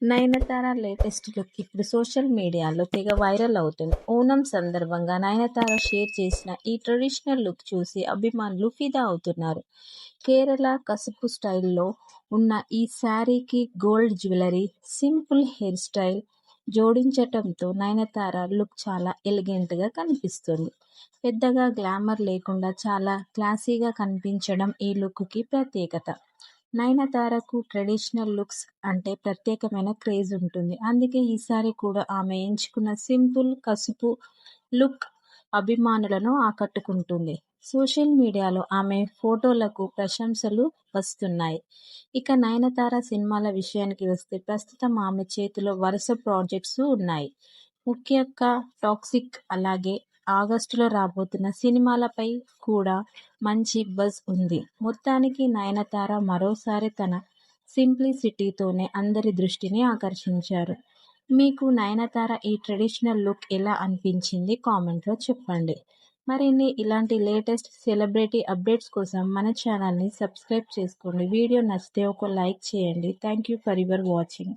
Nayanthara latest look ఇప్పుడు social మీడియాలో తెగ వైరల్ అవుతుంది. ఓనం సందర్భంగా నయనతార షేర్ చేసిన ఈ ట్రెడిషనల్ లుక్ చూసి అభిమానులు ఫిదా అవుతున్నారు. కేరళ కసుపు స్టైల్లో ఉన్న ఈ శారీకి gold jewellery, simple hair style జోడించటంతో నయనతార లుక్ చాలా ఎలిగెంట్గా కనిపిస్తుంది. పెద్దగా గ్లామర్ లేకుండా చాలా క్లాసీగా కనిపించడం ఈ లుక్కి ప్రత్యేకత. నయనతారకు ట్రెడిషనల్ లుక్స్ అంటే ప్రత్యేకమైన క్రేజ్ ఉంటుంది. అందుకే ఈసారి కూడా ఆమె ఎంచుకున్న సింపుల్ కసుపు లుక్ అభిమానులను ఆకట్టుకుంటుంది. సోషల్ మీడియాలో ఆమె ఫోటోలకు ప్రశంసలు వస్తున్నాయి. ఇక నయనతార సినిమాల విషయానికి వస్తే ప్రస్తుతం ఆమె చేతిలో వరుస ప్రాజెక్ట్స్ ఉన్నాయి. ముఖ్యంగా టాక్సిక్, అలాగే ఆగస్టులో రాబోతున్న సినిమాలపై కూడా మంచి బజ్ ఉంది. మొత్తానికి నయనతార మరోసారి తన సింప్లిసిటీతోనే అందరి దృష్టిని ఆకర్షించారు. మీకు నయనతార ఈ ట్రెడిషనల్ లుక్ ఎలా అనిపించింది కామెంట్లో చెప్పండి. మరిన్ని ఇలాంటి లేటెస్ట్ సెలబ్రిటీ అప్డేట్స్ కోసం మన ఛానల్ని సబ్స్క్రైబ్ చేసుకోండి. వీడియో నచ్చితే ఒక లైక్ చేయండి. Thank you for your watching.